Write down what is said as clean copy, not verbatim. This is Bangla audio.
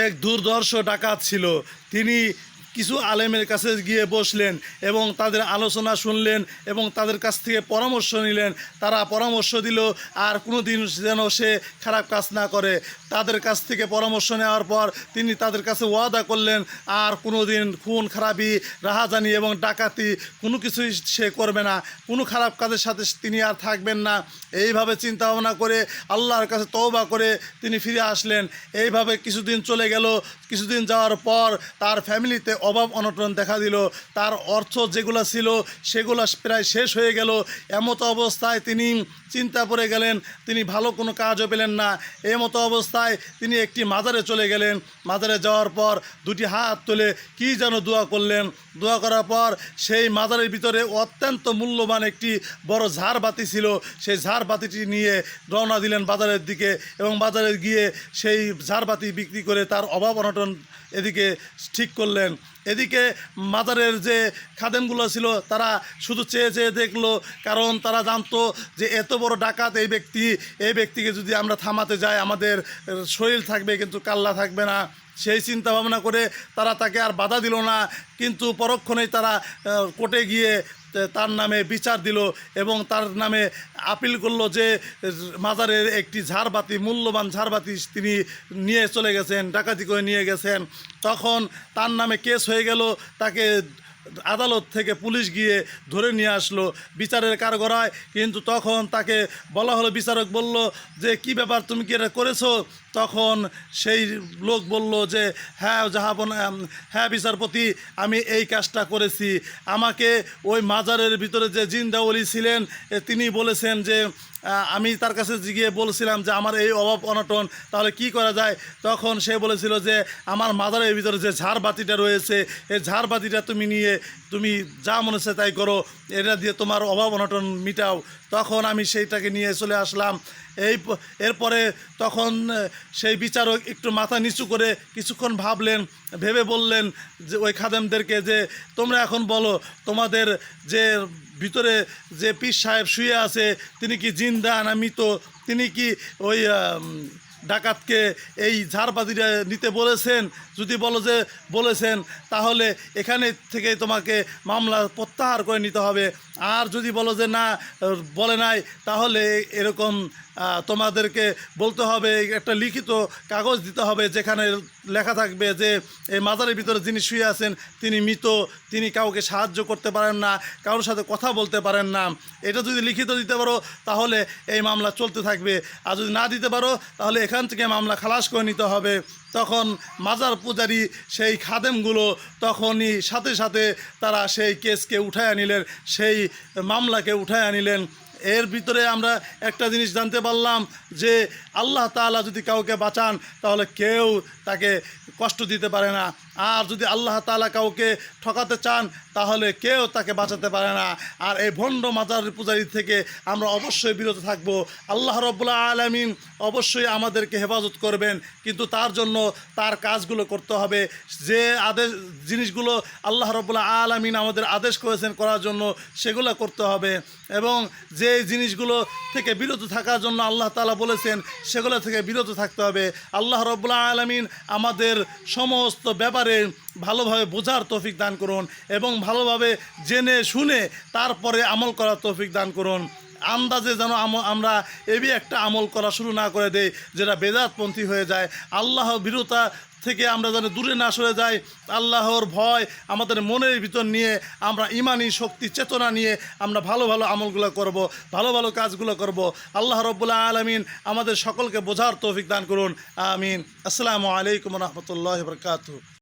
এক দুর্ধর্ষ ডাকাত ছিল। তিনি কিছু আলেমের কাছে গিয়ে বসলেন এবং তাদের আলোচনা শুনলেন এবং তাদের কাছ থেকে পরামর্শ নিলেন। তারা পরামর্শ দিল আর কোনো দিন যেন সে খারাপ কাজ না করে। তাদের কাছ থেকে পরামর্শ নেওয়ার পর তিনি তাদের কাছে ওয়াদা করলেন আর কোনো দিন খুন খারাপি, রাহাজানি এবং ডাকাতি কোনো কিছুই সে করবে না, কোনো খারাপ কাজের সাথে তিনি আর থাকবেন না। এইভাবে চিন্তা ভাবনা করে আল্লাহর কাছে তওবা করে তিনি ফিরে আসলেন। এইভাবে কিছুদিন চলে গেল। কিছুদিন যাওয়ার পর তার ফ্যামিলিতে অভাব অনটন দেখা দিল। তার অর্থ যেগুলো ছিল সেগুলো প্রায় শেষ হয়ে গেল। এমতো অবস্থায় তিনি চিন্তা পড়ে গেলেন, তিনি ভালো কোনো কাজও পেলেন না। এমতো অবস্থায় তিনি একটি মাজারে চলে গেলেন। মাজারে যাওয়ার পর দুটি হাত তুলে কী যেন দোয়া করলেন। দোয়া করার পর সেই মাজারের ভিতরে অত্যন্ত মূল্যবান একটি বড় ঝাড়বাতি ছিল। সেই ঝাড়বাতিটি নিয়ে রওনা দিলেন বাজারের দিকে এবং বাজারে গিয়ে সেই ঝাড়বাতি বিক্রি করে তার অভাব অনটন এদিকে ঠিক করলেন। এদিকে মাজারের যে খাদেমগুলো ছিল তারা শুধু চেয়ে চেয়ে দেখলো, কারণ তারা জানতো যে এত বড় ডাকাত এই ব্যক্তিকে যদি আমরা থামাতে যাই আমাদের শরীর থাকবে কিন্তু কাল্লা থাকবে না। সেই চিন্তা ভাবনা করে তারা তাকে আর বাধা দিল না, কিন্তু পরক্ষণেই তারা কোর্টে গিয়ে তার নামে বিচার দিল এবং তার নামে আপিল করলো যে মাজারের একটি ঝাড়বাতি, মূল্যবান ঝাড়বাতি তিনি নিয়ে চলে গেছেন, ডাকাতি করে নিয়ে গেছেন। তখন তার নামে কেস হয়ে গেল। তাকে আদালত থেকে পুলিশ গিয়ে ধরে নিয়ে আসলো বিচারের কাঠগড়ায়। কিন্তু তখন তাকে বলা হলো, বিচারক বলল যে কী ব্যাপার, তুমি কি এটা করেছো? তখন সেই লোক বলল যে হ্যাঁ বিচারপতি, আমি এই কাজটা করেছি। আমাকে ওই মাজারের ভিতরে যে জিন্দা ওলি ছিলেন তিনি বলেছেন যে আমি তার কাছে গিয়ে বলছিলাম যে আমার এই অভাব অনটন, তাহলে কি করা যায়? তখন সে বলেছিল যে আমার মাজারের ভিতরে যে ঝাড়বাতিটা রয়েছে এই ঝাড়বাতিটা তুমি নিয়ে তুমি যা মনে হচ্ছে তাই করো, এটা দিয়ে তোমার অভাব অনটন মিটাও। তখন আমি সেইটাকে নিয়ে চলে আসলাম। এরপরে তখন সেই বিচারক একটু মাথা নিচু করে কিছুক্ষণ ভাবলেন, ভেবে বললেন যে ওই খাদেমদেরকে যে তোমরা এখন বলো তোমাদের যে ভিতরে যে পীর সাহেব শুয়ে আছে তিনি কি জিন্দা না মৃত? তিনি কি ওই ডাকাতকে এই ঝাড়বাতিটা নিতে বলেছেন? যদি বলো যে বলেছেন তাহলে এখানে থেকে তোমাকে মামলা প্রত্যাহার করে নিতে হবে। আর যদি বলো যে না বলে নাই তাহলে এরকম তোমাদেরকে বলতে হবে, একটা লিখিত কাগজ দিতে হবে যেখানে লেখা থাকবে যে এই মাজারের ভিতরে যিনি শুয়ে আছেন তিনি মৃত, তিনি কাউকে সাহায্য করতে পারেন না, কারোর সাথে কথা বলতে পারেন না। এটা যদি লিখিত দিতে পারো তাহলে এই মামলা চলতে থাকবে, আর যদি না দিতে পারো তাহলে এখান থেকে মামলা খালাস করে নিতে হবে। তখন মাজার পূজারী সেই খাদেমগুলো তখনই সাথে সাথে তারা সেই কেসকে উঠায় নিলেন, সেই মামলাকে উঠায় নিলেন। এর ভিতরে আমরা একটা জিনিস জানতে পারলাম যে আল্লাহ তাআলা যদি কাউকে বাঁচান তাহলে কেউ তাকে কষ্ট দিতে পারে না, আর যদি আল্লাহ তাআলা কাউকে ঠকাতে চান তাহলে কেউ তাকে বাঁচাতে পারে না। আর এই ভণ্ড মাজার পূজারী থেকে আমরা অবশ্যই বিরত থাকব। আল্লাহ রাব্বুল আলামিন অবশ্যই আমাদেরকে হেফাজত করবেন, কিন্তু তার জন্য তার কাজগুলো করতে হবে। যে জিনিসগুলো আল্লাহ রাব্বুল আলামিন আমাদের আদেশ করেছেন করার জন্য সেগুলো করতে হবে, এবং যে জিনিসগুলো থেকে বিরত থাকার জন্য আল্লাহ তাআলা বলেছেন সেগুলো থেকে বিরত থাকতে হবে। আল্লাহ রাব্বুল আলামিন আমাদের সমস্ত ব্যাপারে ভালোভাবে বোঝার তৌফিক দান করুন এবং ভালোভাবে জেনে শুনে তারপরে আমল করার তৌফিক দান করুন। আন্দাজে যেন আমরা একটা আমল করা শুরু না করে দেই যেটা বেদাতপন্থী হয়ে যায়। আল্লাহ বিরতা থেকে আমরা যেন দূরে না সরে যাই। আল্লাহর ভয় আমাদের মনের ভিতর নিয়ে আমরা ইমানি শক্তি চেতনা নিয়ে আমরা ভালো ভালো আমলগুলো করব, ভালো ভালো কাজগুলো করব। আল্লাহ রাব্বুল আলামিন আমাদের সকলকে বোঝার তৌফিক দান করুন। আমিন। আসসালামু আলাইকুম ওয়া রাহমাতুল্লাহি ওয়া বারাকাতুহু।